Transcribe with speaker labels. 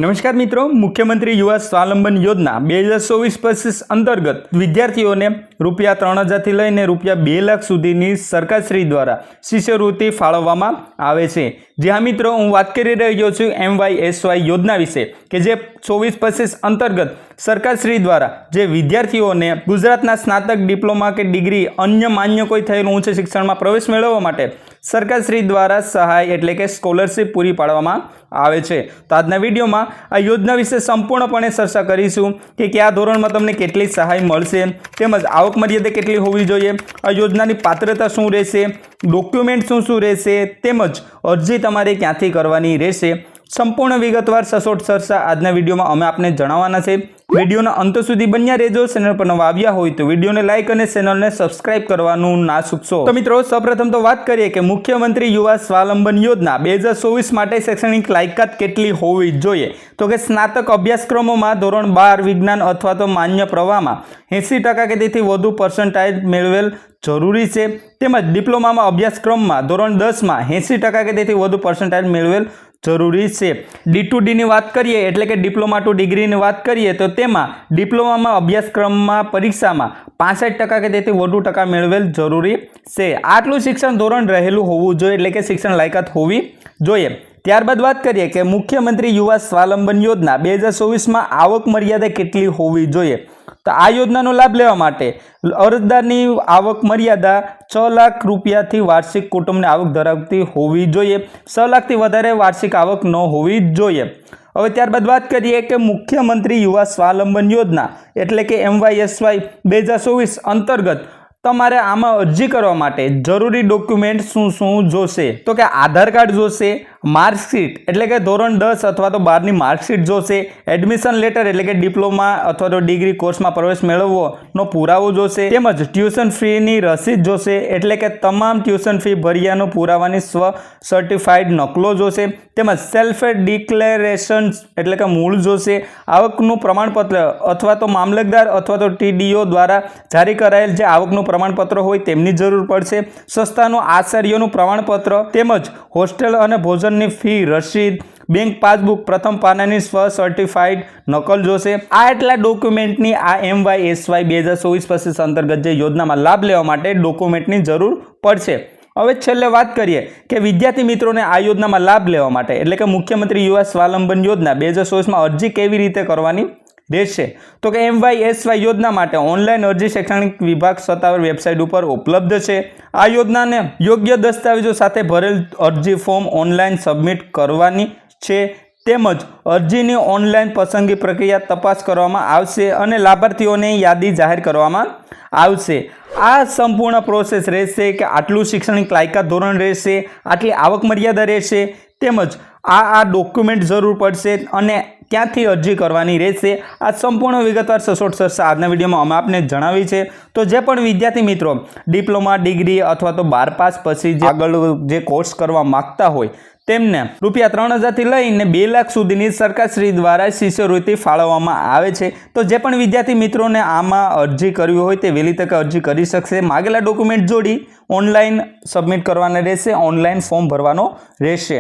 Speaker 1: नमस्कार मित्रों, मुख्यमंत्री युवा स्वावलंबन योजना 2024-25 अंतर्गत विद्यार्थियों ने ₹3000 થી લઈને ₹2 લાખ સુધીની સરકારશ્રી દ્વારા શિષ્યવૃત્તિ ફાળવવામાં આવે છે। જ્યાં મિત્રો હું વાત કરી રહ્યો છું MYSY યોજના વિશે કે જે 24-25 અંતર્ગત સરકારશ્રી દ્વારા જે વિદ્યાર્થીઓને ગુજરાતના સ્નાતક ડિપ્લોમા કે ડિગ્રી અન્ય માન્ય કોઈ થયેલું ઉચ્ચ શિક્ષણમાં પ્રવેશ મેળવવા માટે સરકારશ્રી દ્વારા સહાય એટલે કે સ્કોલરશિપ પૂરી પાડવામાં આવે છે। તો આજના વિડીયોમાં આ યોજના વિશે સંપૂર્ણપણે ચર્ચા કરીશું કે કયા ધોરણમાં તમને કેટલી સહાય મળશે, તેમજ આવક મર્યાદા કેટલી હોવી જોઈએ, આ યોજનાની પાત્રતા શું રહેશે, ડોક્યુમેન્ટ શું રહેશે, તેમજ અરજી તમારે ક્યાંથી કરવાની રહેશે, સંપૂર્ણ વિગતવાર સચોટ ચર્ચા આજના વિડીયોમાં અમે આપને જણાવવાના છે। વિડીયોના અંત સુધી બન્યા રહેજો। ચેનલ પર નવા આવ્યા હોય તો વિડીયોને લાઇક અને ચેનલને સબસ્ક્રાઇબ કરવાનું ના ચૂકશો। તો મિત્રો સૌપ્રથમ તો વાત કરીએ કે મુખ્યમંત્રી યુવા સ્વાવલંબન યોજના 2024 માટે શૈક્ષણિક લાયકાત કેટલી હોવી જોઈએ। તો કે સ્નાતક અભ્યાસક્રમોમાં ધોરણ 12 વિજ્ઞાન અથવા તો માન્ય પ્રવાહમાં 80% કે તેથી વધુ પર્સન્ટાઇલ મેળવેલ જરૂરી છે। તેમજ ડિપ્લોમામાં અભ્યાસક્રમમાં ધોરણ 10માં 80% કે તેથી વધુ પર્સન્ટાઇલ મેળવેલ જરૂરી છે। D2D ની વાત કરીએ એટલે કે ડિપ્લોમા ટુ ડિગ્રીની વાત કરીએ તો તેમાં ડિપ્લોમામાં અભ્યાસક્રમમાં પરીક્ષામાં 65% કે તેથી વધુ ટકા મેળવેલ જરૂરી છે। આટલું શિક્ષણ ધોરણ રહેલું હોવું જોઈએ એટલે કે શિક્ષણ લાયકાત હોવી જોઈએ। ત્યારબાદ વાત કરીએ કે મુખ્યમંત્રી યુવા સ્વાવલંબન યોજના 2024માં આવક મર્યાદા કેટલી હોવી જોઈએ। તો આ યોજનાનો લાભ લેવા માટે અરજદારની આવક મર્યાદા 6 લાખ રૂપિયાથી વાર્ષિક કુટુંબની આવક ધરાવતી હોવી જોઈએ। 6 લાખથી વધારે વાર્ષિક આવક ન હોવી જોઈએ। હવે ત્યારબાદ વાત કરીએ કે મુખ્યમંત્રી યુવા સ્વાવલંબન યોજના એટલે કે MYSY 2024 અંતર્ગત તમારે આમાં અરજી કરવા માટે જરૂરી ડોક્યુમેન્ટ શું જોશે। તો કે આધાર કાર્ડ જોશે, માર્કશીટ એટલે કે ધોરણ 10 અથવા તો 12ની માર્કશીટ જોશે, એડમિશન લેટર એટલે કે ડિપ્લોમા અથવા તો ડિગ્રી કોર્સમાં પ્રવેશ મેળવવાનો પુરાવો જોશે, તેમજ ટ્યુશન ફીની રસીદ જોશે એટલે કે તમામ ટ્યુશન ફી ભર્યાનો પુરાવાની સ્વ સર્ટિફાઈડ નકલો જોશે, તેમજ સેલ્ફ ડિક્લેરેશન એટલે કે મૂળ જોશે, આવકનું પ્રમાણપત્ર અથવા તો મામલતદાર અથવા તો TDO દ્વારા જારી કરાયેલ જે આવકનું પ્રમાણપત્ર હોય તેમની જરૂર પડશે, સંસ્થાનું આચાર્યનું પ્રમાણપત્ર, તેમજ હોસ્ટેલ અને ભોજનની ફી રસીદ, બેંક પાસબુક પ્રથમ પાનાની સ્વ સર્ટિફાઈડ નકલ જોશે। આ એટલા ડોક્યુમેન્ટની આ MYSY 2024-25 અંતર્ગત જે યોજનામાં લાભ લેવા માટે ડોક્યુમેન્ટની જરૂર પડશે। હવે છેલ્લે વાત કરીએ કે વિદ્યાર્થી મિત્રોને આ યોજનામાં લાભ લેવા માટે એટલે કે મુખ્યમંત્રી યુવા સ્વાવલંબન યોજના 2024માં અરજી કેવી રીતે કરવાની રહેશે। તો કે MYSY યોજના માટે ઓનલાઈન અરજી શૈક્ષણિક વિભાગ સત્તાવાર વેબસાઇટ ઉપર ઉપલબ્ધ છે। આ યોજનાને યોગ્ય દસ્તાવેજો સાથે ભરેલ અરજી ફોર્મ ઓનલાઈન સબમિટ કરવાની છે, તેમજ અરજીની ઓનલાઈન પસંદગી પ્રક્રિયા તપાસ કરવામાં આવશે અને લાભાર્થીઓની યાદી જાહેર કરવામાં આવશે। આ સંપૂર્ણ પ્રોસેસ રહેશે કે આટલું શૈક્ષણિક લાયકાત ધોરણ રહેશે, આટલી આવક મર્યાદા રહેશે, તેમજ આ ડોક્યુમેન્ટ જરૂર પડશે અને ક્યાંથી અરજી કરવાની રહેશે। આ સંપૂર્ણ વિગતવાર સચોટ ચર્ચા આજના વિડીયોમાં અમે આપને જણાવી છે। તો જે પણ વિદ્યાર્થી મિત્રો ડિપ્લોમા ડિગ્રી અથવા તો 12 પાસ પછી જે આગળ જે કોર્સ કરવા માંગતા હોય તેમને ₹3000 થી લઈને 2 લાખ સુધીની સરકારશ્રી દ્વારા શિષ્યવૃત્તિ ફાળવવામાં આવે છે। તો જે પણ વિદ્યાર્થી મિત્રોને આમાં અરજી કરવી હોય તે વહેલી તકે અરજી કરી શકશે। માગેલા ડોક્યુમેન્ટ જોડી ઓનલાઈન સબમિટ કરવાના રહેશે, ઓનલાઈન ફોર્મ ભરવાનો રહેશે।